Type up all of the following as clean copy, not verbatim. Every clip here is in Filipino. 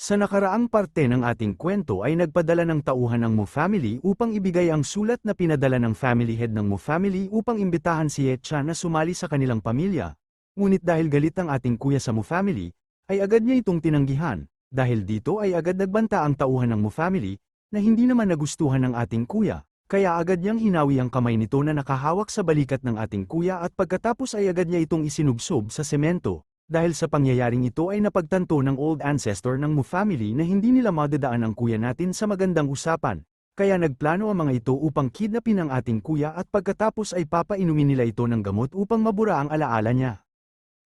Sa nakaraang parte ng ating kwento ay nagpadala ng tauhan ng Mu family upang ibigay ang sulat na pinadala ng family head ng Mu family upang imbitahan si Ye Chan na sumali sa kanilang pamilya. Ngunit dahil galit ang ating kuya sa Mu family, ay agad niya itong tinanggihan. Dahil dito ay agad nagbanta ang tauhan ng Mu family, na hindi naman nagustuhan ng ating kuya. Kaya agad niyang hinawi ang kamay nito na nakahawak sa balikat ng ating kuya at pagkatapos ay agad niya itong isinubsob sa semento. Dahil sa pangyayaring ito ay napagtanto ng old ancestor ng Mu family na hindi nila madadaan ang kuya natin sa magandang usapan. Kaya nagplano ang mga ito upang kidnapin ang ating kuya at pagkatapos ay papainumin nila ito ng gamot upang mabura ang alaala niya.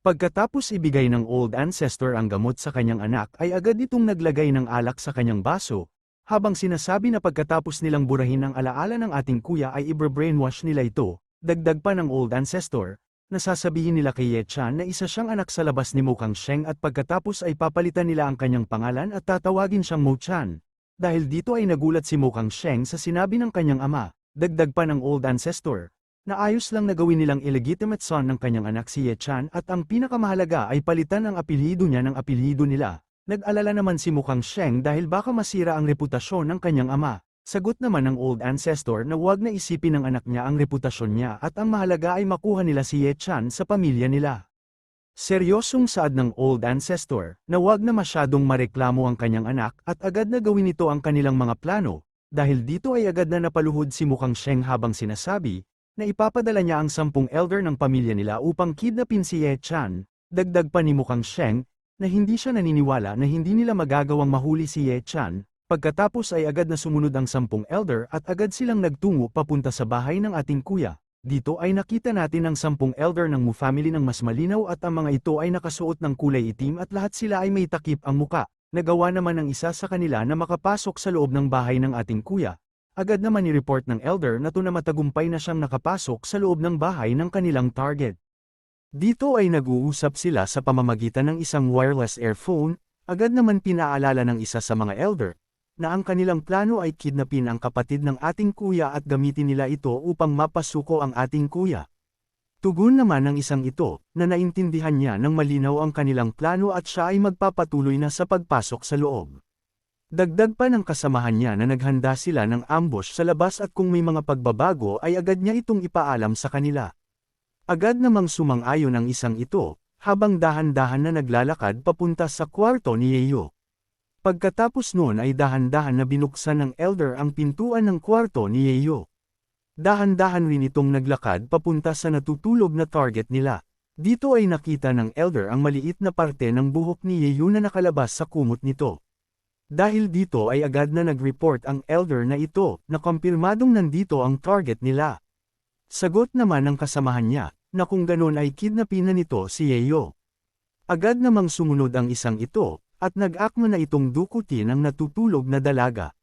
Pagkatapos ibigay ng old ancestor ang gamot sa kanyang anak ay agad itong naglagay ng alak sa kanyang baso, habang sinasabi na pagkatapos nilang burahin ang alaala ng ating kuya ay i-brainwash nila ito, dagdag pa ng old ancestor. Nasasabihin nila kay Ye Chan na isa siyang anak sa labas ni Mo Kangsheng at pagkatapos ay papalitan nila ang kanyang pangalan at tatawagin siyang Mo Chan. Dahil dito ay nagulat si Mo Kangsheng sa sinabi ng kanyang ama, dagdag pa ng old ancestor, na ayos lang na gawin nilang illegitimate son ng kanyang anak si Ye Chan at ang pinakamahalaga ay palitan ang apelyido niya ng apelyido nila. Nag-alala naman si Mo Kangsheng dahil baka masira ang reputasyon ng kanyang ama. Sagot naman ng old ancestor na huwag na isipin ng anak niya ang reputasyon niya at ang mahalaga ay makuha nila si Ye Chan sa pamilya nila. Seryosong saad ng old ancestor na huwag na masyadong mareklamo ang kanyang anak at agad na gawin ito ang kanilang mga plano, dahil dito ay agad na napaluhod si Mu Kangsheng habang sinasabi na ipapadala niya ang 10 elder ng pamilya nila upang kidnapin si Ye Chan. Dagdag pa ni Mu Kangsheng na hindi siya naniniwala na hindi nila magagawang mahuli si Ye Chan. Pagkatapos ay agad na sumunod ang 10 elder at agad silang nagtungo papunta sa bahay ng ating kuya. Dito ay nakita natin ang 10 elder ng Mu family ng mas malinaw at ang mga ito ay nakasuot ng kulay itim at lahat sila ay may takip ang muka. Nagawa naman ng isa sa kanila na makapasok sa loob ng bahay ng ating kuya. Agad naman ni-report ng elder na na matagumpay na siyang nakapasok sa loob ng bahay ng kanilang target. Dito ay nag-uusap sila sa pamamagitan ng isang wireless earphone. Agad naman pinaalala ng isa sa mga elder na ang kanilang plano ay kidnapin ang kapatid ng ating kuya at gamitin nila ito upang mapasuko ang ating kuya. Tugon naman ng isang ito, na naintindihan niya ng malinaw ang kanilang plano at siya ay magpapatuloy na sa pagpasok sa loob. Dagdag pa ng kasamahan niya na naghanda sila ng ambush sa labas at kung may mga pagbabago ay agad niya itong ipaalam sa kanila. Agad namang sumang-ayon ang isang ito, habang dahan-dahan na naglalakad papunta sa kwarto ni Yeyo. Pagkatapos noon ay dahan-dahan na binuksan ng elder ang pintuan ng kwarto ni Yeyo. Dahan-dahan rin itong naglakad papunta sa natutulog na target nila. Dito ay nakita ng elder ang maliit na parte ng buhok ni Yeyo na nakalabas sa kumot nito. Dahil dito ay agad na nag-report ang elder na ito, na kumpirmadong nandito ang target nila. Sagot naman ng kasamahan niya, na kung ganon ay kidnapin na nito si Yeyo. Agad namang sumunod ang isang ito, at nag-akma na itong dukutin ang natutulog na dalaga.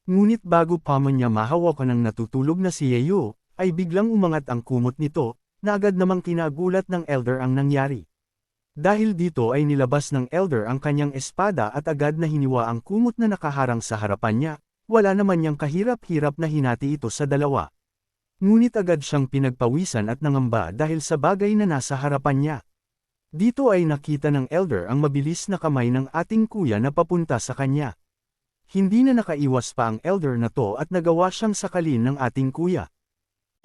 Ngunit bago pa man niya mahawakan ng natutulog na si Yeyo, ay biglang umangat ang kumot nito, na agad namang kinagulat ng elder ang nangyari. Dahil dito ay nilabas ng elder ang kanyang espada at agad na hiniwa ang kumot na nakaharang sa harapan niya, wala naman niyang kahirap-hirap na hinati ito sa dalawa. Ngunit agad siyang pinagpawisan at nangamba dahil sa bagay na nasa harapan niya. Dito ay nakita ng elder ang mabilis na kamay ng ating kuya na papunta sa kanya. Hindi na nakaiwas pa ang elder na to at nagawa siyang sakalin ng ating kuya.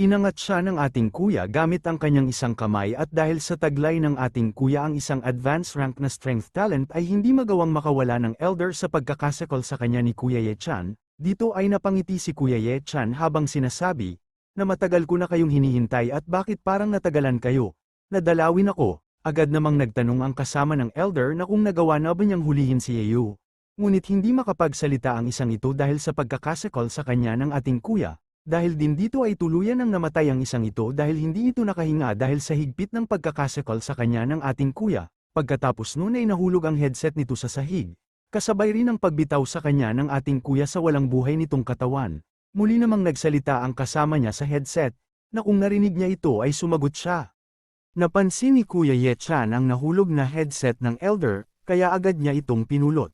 Inangat siya ng ating kuya gamit ang kanyang isang kamay at dahil sa taglay ng ating kuya ang isang advanced rank na strength talent ay hindi magawang makawala ng elder sa pagkakasakol sa kanya ni Kuya Ye Chan. Dito ay napangiti si Kuya Ye Chan habang sinasabi, na matagal ko na kayong hinihintay at bakit parang natagalan kayo. Nadalawin ako. Agad namang nagtanong ang kasama ng elder na kung nagawa na ba niyang hulihin si Yeyo. Ngunit hindi makapagsalita ang isang ito dahil sa pagkakasakol sa kanya ng ating kuya. Dahil din dito ay tuluyan ng namatay ang isang ito dahil hindi ito nakahinga dahil sa higpit ng pagkakasakol sa kanya ng ating kuya. Pagkatapos noon ay nahulog ang headset nito sa sahig. Kasabay rin ang pagbitaw sa kanya ng ating kuya sa walang buhay nitong katawan. Muli namang nagsalita ang kasama niya sa headset, na kung narinig niya ito ay sumagot siya. Napansin ni Kuya Ye Chan ang nahulog na headset ng elder, kaya agad niya itong pinulot.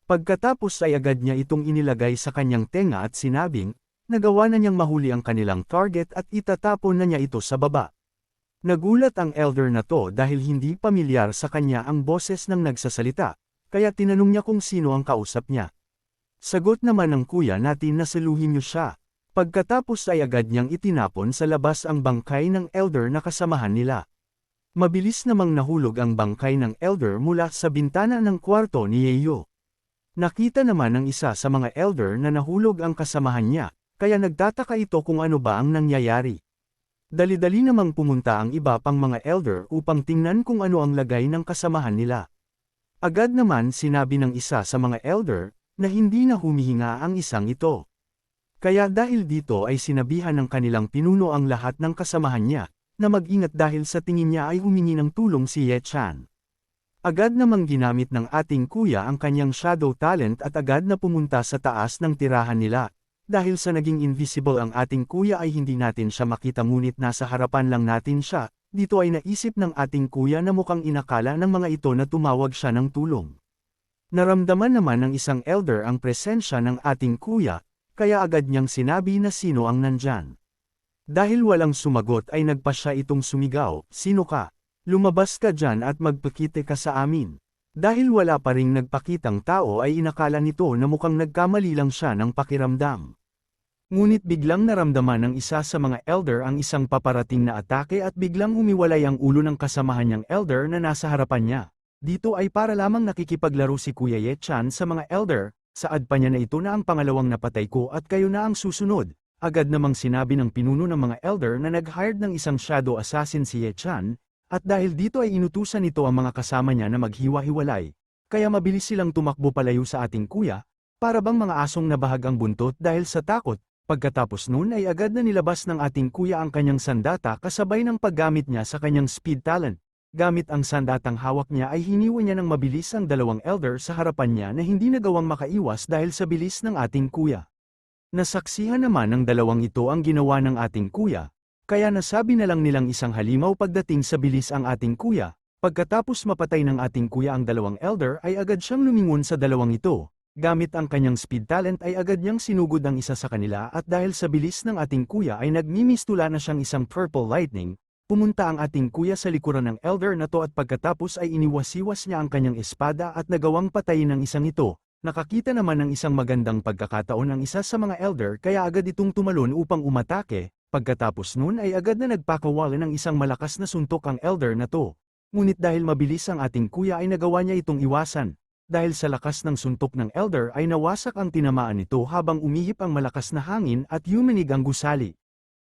Pagkatapos ay agad niya itong inilagay sa kanyang tenga at sinabing, nagawa na niyang mahuli ang kanilang target at itatapon na niya ito sa baba. Nagulat ang elder na to dahil hindi pamilyar sa kanya ang boses ng nagsasalita, kaya tinanong niya kung sino ang kausap niya. Sagot naman ng kuya natin na saluhin niyo siya. Pagkatapos ay agad niyang itinapon sa labas ang bangkay ng elder na kasamahan nila. Mabilis namang nahulog ang bangkay ng elder mula sa bintana ng kwarto ni Yeo. Nakita naman ng isa sa mga elder na nahulog ang kasamahan niya, kaya nagtataka ito kung ano ba ang nangyayari. Dali-dali namang pumunta ang iba pang mga elder upang tingnan kung ano ang lagay ng kasamahan nila. Agad naman sinabi ng isa sa mga elder, na hindi na humihinga ang isang ito. Kaya dahil dito ay sinabihan ng kanilang pinuno ang lahat ng kasamahan niya, na mag-ingat dahil sa tingin niya ay humingi ng tulong si Ye Chan. Agad namang ginamit ng ating kuya ang kanyang shadow talent at agad na pumunta sa taas ng tirahan nila. Dahil sa naging invisible ang ating kuya ay hindi natin siya makita ngunit nasa harapan lang natin siya, dito ay naisip ng ating kuya na mukhang inakala ng mga ito na tumawag siya ng tulong. Naramdaman naman ng isang elder ang presensya ng ating kuya, kaya agad niyang sinabi na sino ang nandyan. Dahil walang sumagot ay nagpa siya itong sumigaw, "Sino ka? Lumabas ka dyan at magpakite ka sa amin." Dahil wala pa ring nagpakitang tao ay inakala nito na mukhang nagkamali lang siya ng pakiramdam. Ngunit biglang naramdaman ng isa sa mga elder ang isang paparating na atake at biglang humiwalay ang ulo ng kasamahan niyang elder na nasa harapan niya. Dito ay para lamang nakikipaglaro si Kuya Ye Chan sa mga elder, saad pa niya na ito na ang pangalawang napatay ko at kayo na ang susunod. Agad namang sinabi ng pinuno ng mga elder na nag-hired ng isang shadow assassin si Ye Chan, at dahil dito ay inutusan nito ang mga kasama niya na maghiwa-hiwalay, kaya mabilis silang tumakbo palayo sa ating kuya, para bang mga asong nabahag ang buntot dahil sa takot. Pagkatapos nun ay agad na nilabas ng ating kuya ang kanyang sandata kasabay ng paggamit niya sa kanyang speed talent. Gamit ang sandatang hawak niya ay hiniwa niya ng mabilis ang dalawang elder sa harapan niya na hindi nagawang makaiwas dahil sa bilis ng ating kuya. Nasaksihan naman ng dalawang ito ang ginawa ng ating kuya, kaya nasabi na lang nilang isang halimaw pagdating sa bilis ang ating kuya. Pagkatapos mapatay ng ating kuya ang dalawang elder ay agad siyang lumingon sa dalawang ito. Gamit ang kanyang speed talent ay agad niyang sinugod ang isa sa kanila at dahil sa bilis ng ating kuya ay nagmimistula na siyang isang purple lightning, pumunta ang ating kuya sa likuran ng elder na to at pagkatapos ay iniwasiwas niya ang kanyang espada at nagawang patayin ng isang ito. Nakakita naman ng isang magandang pagkakataon ang isa sa mga elder kaya agad itong tumalon upang umatake, pagkatapos nun ay agad na nagpakawala ng isang malakas na suntok ang elder na to. Ngunit dahil mabilis ang ating kuya ay nagawa niya itong iwasan. Dahil sa lakas ng suntok ng elder ay nawasak ang tinamaan nito habang umihip ang malakas na hangin at yumanig ang gusali.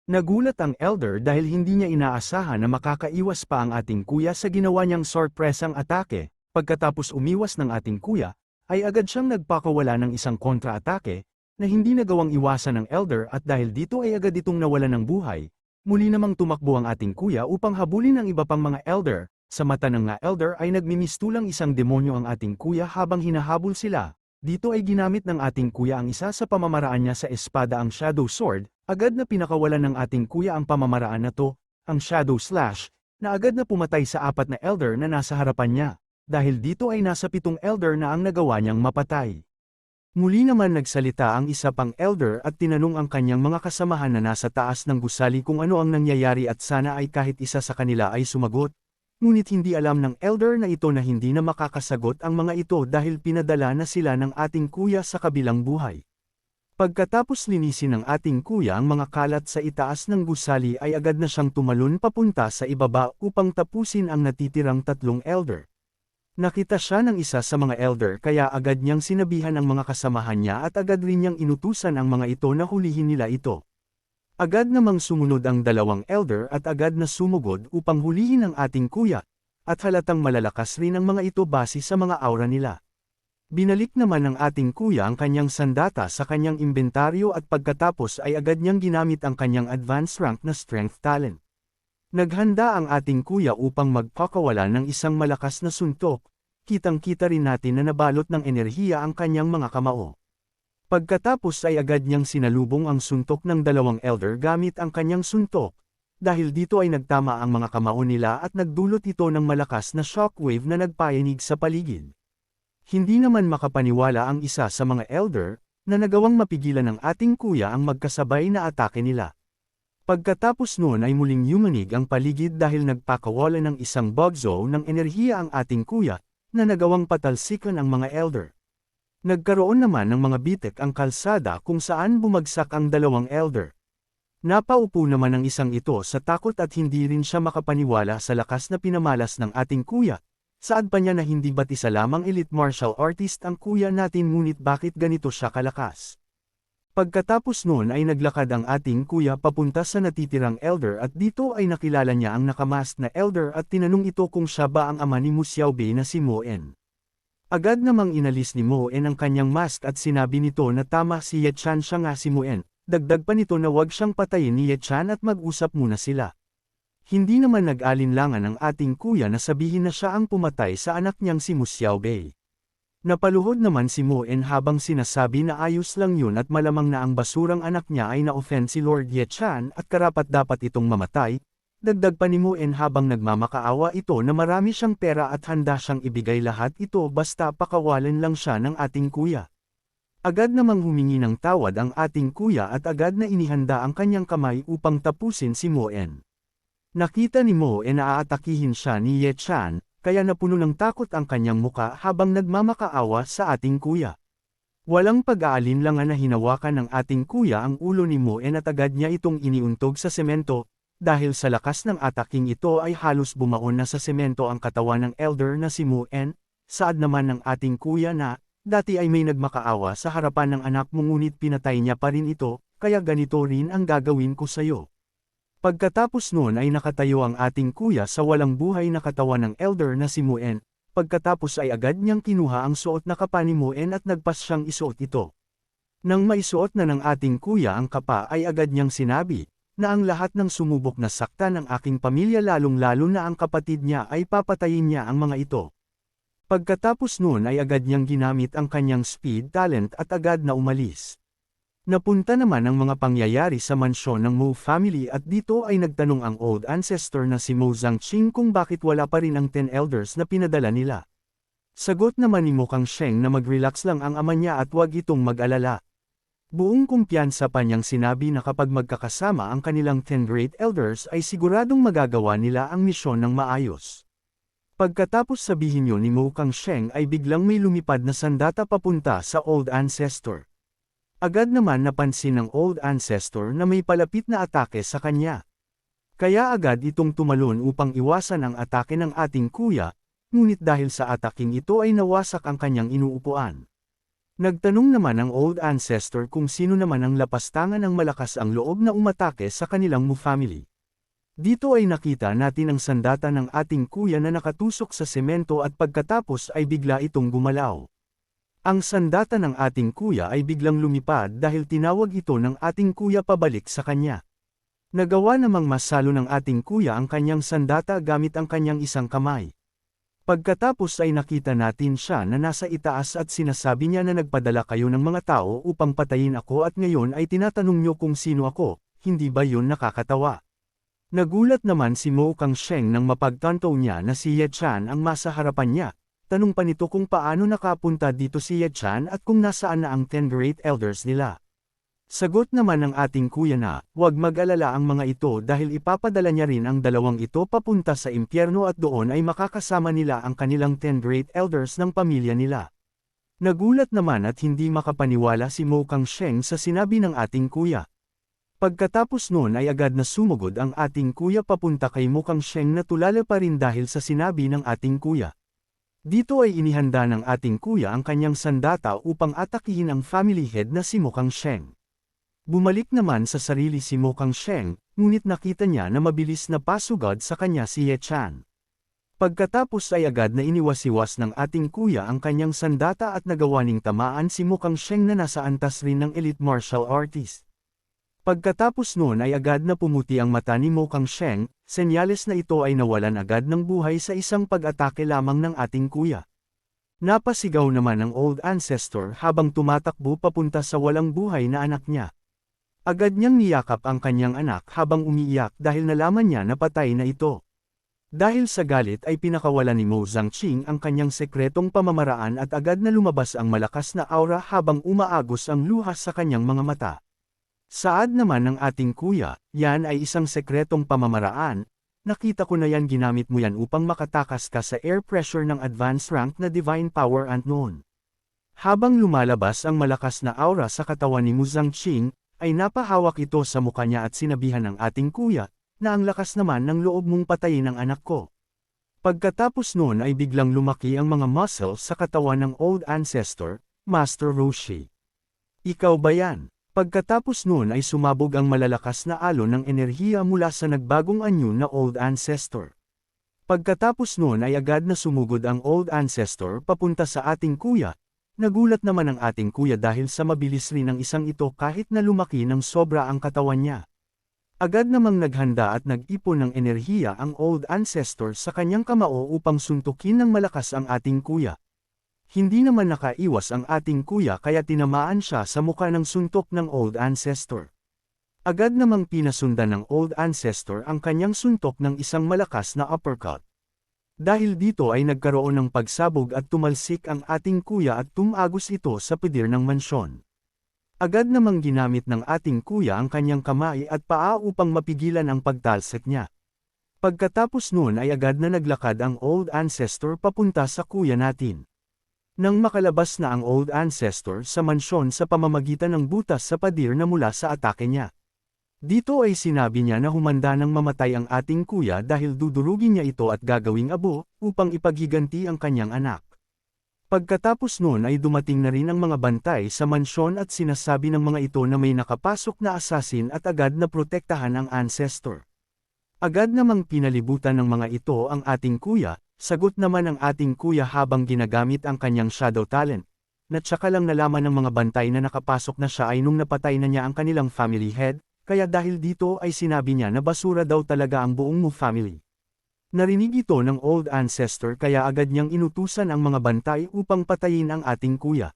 Nagulat ang elder dahil hindi niya inaasahan na makakaiwas pa ang ating kuya sa ginawa niyang sorpresang atake. Pagkatapos umiwas ng ating kuya, ay agad siyang nagpakawala ng isang kontra-atake, na hindi nagawang iwasan ng elder at dahil dito ay agad itong nawalan ng buhay. Muli namang tumakbo ang ating kuya upang habulin ang iba pang mga elder. Sa mata ng mga elder ay nagmimistulang isang demonyo ang ating kuya habang hinahabol sila. Dito ay ginamit ng ating kuya ang isa sa pamamaraan niya sa espada ang Shadow Sword, agad na pinakawalan ng ating kuya ang pamamaraan na to, ang Shadow Slash, na agad na pumatay sa apat na elder na nasa harapan niya. Dahil dito ay nasa 7 elder na ang nagawa niyang mapatay. Muli naman nagsalita ang isa pang elder at tinanong ang kanyang mga kasamahan na nasa taas ng gusali kung ano ang nangyayari at sana ay kahit isa sa kanila ay sumagot. Ngunit hindi alam ng elder na ito na hindi na makakasagot ang mga ito dahil pinadala na sila ng ating kuya sa kabilang buhay. Pagkatapos linisin ng ating kuya ang mga kalat sa itaas ng gusali ay agad na siyang tumalon papunta sa ibaba upang tapusin ang natitirang 3 elder. Nakita siya ng isa sa mga elder kaya agad niyang sinabihan ang mga kasamahan niya at agad rin niyang inutusan ang mga ito na hulihin nila ito. Agad namang sumunod ang 2 elder at agad na sumugod upang hulihin ang ating kuya, at halatang malalakas rin ang mga ito base sa mga aura nila. Binalik naman ng ating kuya ang kanyang sandata sa kanyang inventaryo at pagkatapos ay agad niyang ginamit ang kanyang advanced rank na strength talent. Naghanda ang ating kuya upang magpakawala ng isang malakas na suntok, kitang-kita rin natin na nabalot ng enerhiya ang kanyang mga kamao. Pagkatapos ay agad niyang sinalubong ang suntok ng 2 elder gamit ang kanyang suntok, dahil dito ay nagtama ang mga kamao nila at nagdulot ito ng malakas na shockwave na nagpayanig sa paligid. Hindi naman makapaniwala ang isa sa mga elder, na nagawang mapigilan ng ating kuya ang magkasabay na atake nila. Pagkatapos noon ay muling yumanig ang paligid dahil nagpakawala ng isang bug zone ng enerhiya ang ating kuya, na nagawang patalsikan ang mga elder. Nagkaroon naman ng mga bitek ang kalsada kung saan bumagsak ang dalawang elder. Napaupo naman ang isang ito sa takot at hindi rin siya makapaniwala sa lakas na pinamalas ng ating kuya. Saad pa niya na hindi ba't isa lamang elite martial artist ang kuya natin ngunit bakit ganito siya kalakas? Pagkatapos noon ay naglakad ang ating kuya papunta sa natitirang elder at dito ay nakilala niya ang nakamask na elder at tinanong ito kung siya ba ang ama ni Mu Xiaobei na si Mo En. Agad namang inalis ni Mo En ang kanyang mask at sinabi nito na tama si Ye Chan siya nga si Mo En. Dagdag pa nito na wag siyang patayin ni Ye Chan at mag-usap muna sila. Hindi naman nag-alinlangan ang ating kuya na sabihin na siya ang pumatay sa anak niyang si Mu Xiaobei. Napaluhod naman si Mo En habang sinasabi na ayos lang yun at malamang na ang basurang anak niya ay na-offend si Lord Ye Chan at karapat-dapat itong mamatay. Dagdag pa ni Mo En habang nagmamakaawa ito na marami siyang pera at handa siyang ibigay lahat ito basta pakawalan lang siya ng ating kuya. Agad namang humingi ng tawad ang ating kuya at agad na inihanda ang kanyang kamay upang tapusin si Mo En. Nakita ni Mo En na aatakihin siya ni Ye Chan, kaya napuno ng takot ang kanyang muka habang nagmamakaawa sa ating kuya. Walang pag-aalinlangan na hinawakan ng ating kuya ang ulo ni Mo En at agad niya itong iniuntog sa semento. Dahil sa lakas ng ataking ito ay halos bumaon na sa semento ang katawan ng elder na si Mo En. Saad naman ng ating kuya na, dati ay may nagmakaawa sa harapan ng anak mo ngunit pinatay niya pa rin ito, kaya ganito rin ang gagawin ko sa'yo. Pagkatapos noon ay nakatayo ang ating kuya sa walang buhay na katawan ng elder na si Mo En. Pagkatapos ay agad niyang kinuha ang suot na kapa ni Mo En at nagpas siyang isuot ito. Nang maisuot na ng ating kuya ang kapa ay agad niyang sinabi, na ang lahat ng sumubok na sakta ng aking pamilya lalong-lalo na ang kapatid niya ay papatayin niya ang mga ito. Pagkatapos noon ay agad niyang ginamit ang kanyang speed talent at agad na umalis. Napunta naman ang mga pangyayari sa mansyon ng Mo family at dito ay nagtanong ang old ancestor na si Mo Zhangqing kung bakit wala pa rin ang 10 elders na pinadala nila. Sagot naman ni Mo Kangsheng na mag-relax lang ang ama niya at huwag itong mag-alala. Buong kumpiyansa pa niyang sinabi na kapag magkakasama ang kanilang 10 great elders ay siguradong magagawa nila ang misyon ng maayos. Pagkatapos sabihin yun ni Mo Kangsheng ay biglang may lumipad na sandata papunta sa old ancestor. Agad naman napansin ng old ancestor na may palapit na atake sa kanya. Kaya agad itong tumalon upang iwasan ang atake ng ating kuya, ngunit dahil sa ataking ito ay nawasak ang kanyang inuupuan. Nagtanong naman ang old ancestor kung sino naman ang lapastangan ng malakas ang loob na umatake sa kanilang Mu family. Dito ay nakita natin ang sandata ng ating kuya na nakatusok sa semento at pagkatapos ay bigla itong gumalaw. Ang sandata ng ating kuya ay biglang lumipad dahil tinawag ito ng ating kuya pabalik sa kanya. Nagawa namang masalo ng ating kuya ang kanyang sandata gamit ang kanyang isang kamay. Pagkatapos ay nakita natin siya na nasa itaas at sinasabi niya na nagpadala kayo ng mga tao upang patayin ako at ngayon ay tinatanong niyo kung sino ako, hindi ba yun nakakatawa? Nagulat naman si Mo Kangsheng nang mapagtanto niya na si Ye Chan ang masa harapan niya. Tanong pa nito kung paano nakapunta dito si Ye Chan at kung nasaan na ang 10 great elders nila. Sagot naman ng ating kuya na, huwag mag-alala ang mga ito dahil ipapadala niya rin ang dalawang ito papunta sa impyerno at doon ay makakasama nila ang kanilang 10 great elders ng pamilya nila. Nagulat naman at hindi makapaniwala si Mo Kangsheng sa sinabi ng ating kuya. Pagkatapos noon ay agad na sumugod ang ating kuya papunta kay Mo Kangsheng na tulala pa rin dahil sa sinabi ng ating kuya. Dito ay inihanda ng ating kuya ang kanyang sandata upang atakihin ang family head na si Mo Kangsheng. Bumalik naman sa sarili si Mo Kangsheng, ngunit nakita niya na mabilis na pasugod sa kanya si Ye Chan. Pagkatapos ay agad na iniwasiwas ng ating kuya ang kanyang sandata at nagawa ning tamaan si Mo Kangsheng na nasa antas rin ng elite martial artist. Pagkatapos noon ay agad na pumuti ang mata ni Mo Kangsheng, senyales na ito ay nawalan agad ng buhay sa isang pag-atake lamang ng ating kuya. Napasigaw naman ang old ancestor habang tumatakbo papunta sa walang buhay na anak niya. Agad niyang niyakap ang kanyang anak habang umiiyak dahil nalaman niya na patay na ito. Dahil sa galit ay pinakawalan ni Mo Zhangqing ang kanyang sekretong pamamaraan at agad na lumabas ang malakas na aura habang umaagos ang luha sa kanyang mga mata. Saad naman ng ating kuya, yan ay isang sekretong pamamaraan, nakita ko na yan, ginamit mo yan upang makatakas ka sa air pressure ng advanced rank na Divine Power Ant noon. Habang lumalabas ang malakas na aura sa katawan ni Mu Zhangqing, ay napahawak ito sa mukha niya at sinabihan ng ating kuya, na ang lakas naman ng loob mong patayin ang anak ko. Pagkatapos noon ay biglang lumaki ang mga muscles sa katawan ng Old Ancestor, Master Roshi. Ikaw ba yan? Pagkatapos noon ay sumabog ang malalakas na alon ng enerhiya mula sa nagbagong anyo na Old Ancestor. Pagkatapos noon ay agad na sumugod ang Old Ancestor papunta sa ating kuya. Nagulat naman ang ating kuya dahil sa mabilis rin ng isang ito kahit na lumaki ng sobra ang katawan niya. Agad namang naghanda at nag-ipon ng enerhiya ang Old Ancestor sa kanyang kamao upang suntukin ng malakas ang ating kuya. Hindi naman nakaiwas ang ating kuya kaya tinamaan siya sa mukha ng suntok ng Old Ancestor. Agad namang pinasundan ng Old Ancestor ang kanyang suntok ng isang malakas na uppercut. Dahil dito ay nagkaroon ng pagsabog at tumalsik ang ating kuya at tumagos ito sa pader ng mansyon. Agad namang ginamit ng ating kuya ang kanyang kamay at paa upang mapigilan ang pagtalsik niya. Pagkatapos noon ay agad na naglakad ang Old Ancestor papunta sa kuya natin. Nang makalabas na ang Old Ancestor sa mansyon sa pamamagitan ng butas sa pader na mula sa atake niya. Dito ay sinabi niya na humanda ng mamatay ang ating kuya dahil dudurugin niya ito at gagawing abo upang ipaghiganti ang kanyang anak. Pagkatapos noon ay dumating na rin ang mga bantay sa mansyon at sinasabi ng mga ito na may nakapasok na assassin at agad na protektahan ang ancestor. Agad namang pinalibutan ng mga ito ang ating kuya, sagot naman ang ating kuya habang ginagamit ang kanyang shadow talent. Natsaka lang nalaman ng mga bantay na nakapasok na siya ay nung napatay na niya ang kanilang family head, kaya dahil dito ay sinabi niya na basura daw talaga ang buong Mu family. Narinig ito ng Old Ancestor kaya agad niyang inutusan ang mga bantay upang patayin ang ating kuya.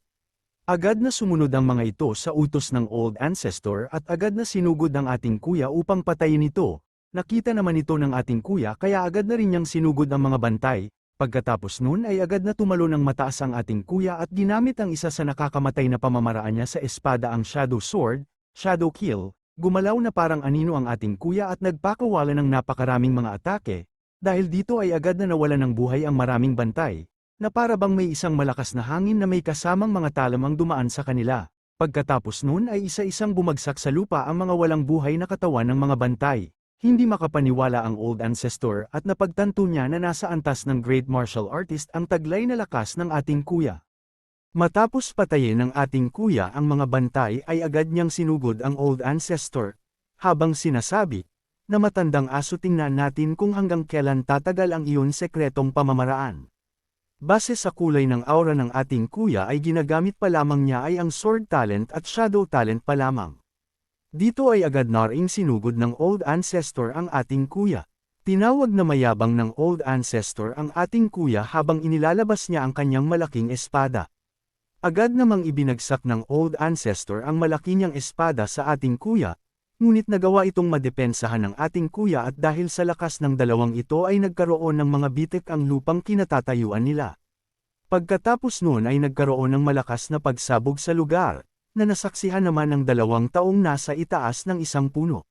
Agad na sumunod ang mga ito sa utos ng Old Ancestor at agad na sinugod ang ating kuya upang patayin ito. Nakita naman ito ng ating kuya kaya agad na rin niyang sinugod ang mga bantay. Pagkatapos nun ay agad na tumalo ng mataas ang ating kuya at ginamit ang isa sa nakakamatay na pamamaraan niya sa espada ang Shadow Sword, Shadow Kill. Gumalaw na parang anino ang ating kuya at nagpakawala ng napakaraming mga atake. Dahil dito ay agad na nawala ng buhay ang maraming bantay, na para bang may isang malakas na hangin na may kasamang mga talamang dumaan sa kanila. Pagkatapos nun ay isa-isang bumagsak sa lupa ang mga walang buhay na katawan ng mga bantay. Hindi makapaniwala ang Old Ancestor at napagtanto niya na nasa antas ng Great Martial Artist ang taglay na lakas ng ating kuya. Matapos patayin ng ating kuya ang mga bantay ay agad niyang sinugod ang Old Ancestor, habang sinasabi, na matandang aso, tingnan natin kung hanggang kailan tatagal ang iyon sekretong pamamaraan. Base sa kulay ng aura ng ating kuya ay ginagamit pa lamang niya ay ang sword talent at shadow talent pa lamang. Dito ay agad na ring sinugod ng Old Ancestor ang ating kuya. Tinawag na mayabang ng Old Ancestor ang ating kuya habang inilalabas niya ang kanyang malaking espada. Agad namang ibinagsak ng Old Ancestor ang malaki niyang espada sa ating kuya. Ngunit nagawa itong madepensahan ng ating kuya at dahil sa lakas ng dalawang ito ay nagkaroon ng mga bitik ang lupang kinatatayuan nila. Pagkatapos noon ay nagkaroon ng malakas na pagsabog sa lugar, na nasaksihan naman ng 2 taong nasa itaas ng isang puno.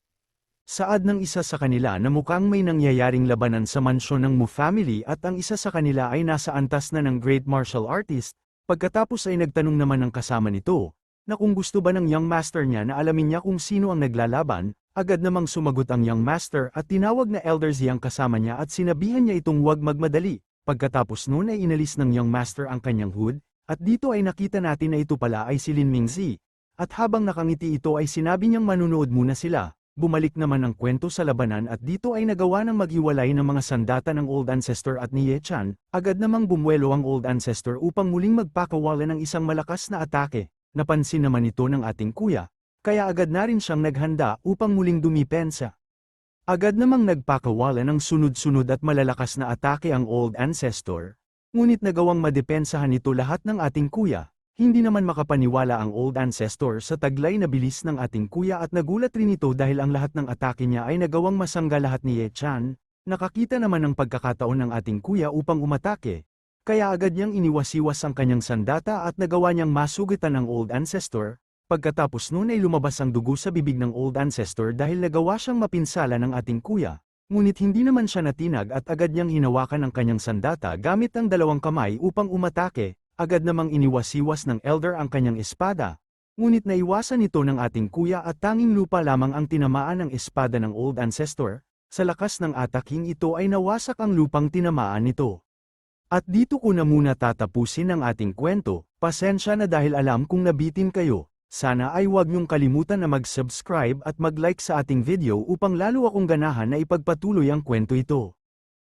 Saad ng isa sa kanila na mukhang may nangyayaring labanan sa mansyon ng Mu family at ang isa sa kanila ay nasa antas na ng Great Martial Artist, pagkatapos ay nagtanong naman ng kasama nito, na kung gusto ba ng Young Master niya na alamin niya kung sino ang naglalaban, agad namang sumagot ang Young Master at tinawag na Elders ang kasama niya at sinabihan niya itong huwag magmadali. Pagkatapos noon ay inalis ng Young Master ang kanyang hood, at dito ay nakita natin na ito pala ay si Lin Mingzi. At habang nakangiti ito ay sinabi niyang manunood muna sila. Bumalik naman ang kwento sa labanan at dito ay nagawa ng maghiwalay ng mga sandata ng Old Ancestor at ni Ye Chan. Agad namang bumuelo ang Old Ancestor upang muling magpakawala ng isang malakas na atake. Napansin naman ito ng ating kuya, kaya agad na rin siyang naghanda upang muling dumipensa. Agad namang nagpakawala ng sunod-sunod at malalakas na atake ang Old Ancestor, ngunit nagawang madepensahan ito lahat ng ating kuya. Hindi naman makapaniwala ang Old Ancestor sa taglay na bilis ng ating kuya at nagulat rin ito dahil ang lahat ng atake niya ay nagawang masangga lahat ni Ye Chan. Nakakita naman ng pagkakataon ng ating kuya upang umatake. Kaya agad niyang iniwasiwas ang kanyang sandata at nagawa niyang masugitan ang Old Ancestor. Pagkatapos noon ay lumabas ang dugo sa bibig ng Old Ancestor dahil nagawa siyang mapinsala ng ating kuya. Ngunit hindi naman siya natinag at agad niyang hinawakan ang kanyang sandata gamit ang dalawang kamay upang umatake, agad namang iniwasiwas ng elder ang kanyang espada. Ngunit naiwasan ito ng ating kuya at tanging lupa lamang ang tinamaan ng espada ng Old Ancestor. Sa lakas ng ataking ito ay nawasak ang lupang tinamaan nito. At dito ko na muna tatapusin ang ating kwento, pasensya na dahil alam kong nabitin kayo. Sana ay huwag niyong kalimutan na mag-subscribe at mag-like sa ating video upang lalo akong ganahan na ipagpatuloy ang kwento ito.